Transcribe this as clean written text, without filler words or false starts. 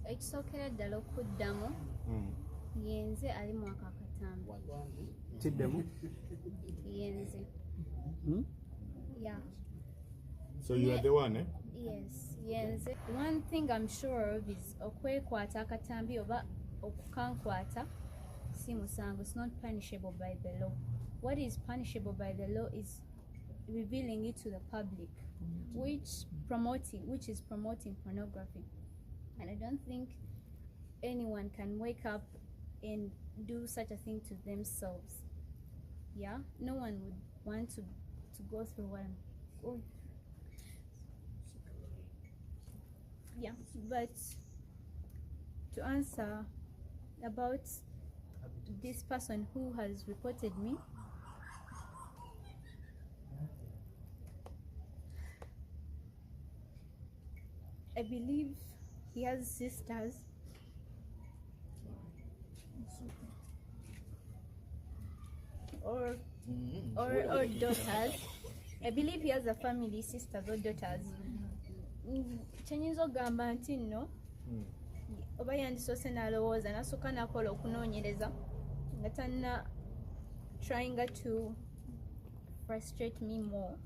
Ekisookera ddala okuddamu yenze ali mu Akatambi. Kiddemu? Yenze. Yeah. So you are the one, eh? Yes, yenze. One thing I'm sure of is okwekwata akatambi oba okukankwata si musango. It's not punishable by the law. What is punishable by the law is revealing it to the public, which is promoting pornography. And I don't think anyone can wake up and do such a thing to themselves. Yeah, no one would want to go through what I'm going through. Yeah, but to answer about this person who has reported me, I believe he has sisters. Or daughters. I believe he has a family, sisters or daughters. Chenyizo gamba nti no. Oba yandisoose n'alowooza n'asooka n'akola okunoonyereza nga tanna trying to frustrate me more.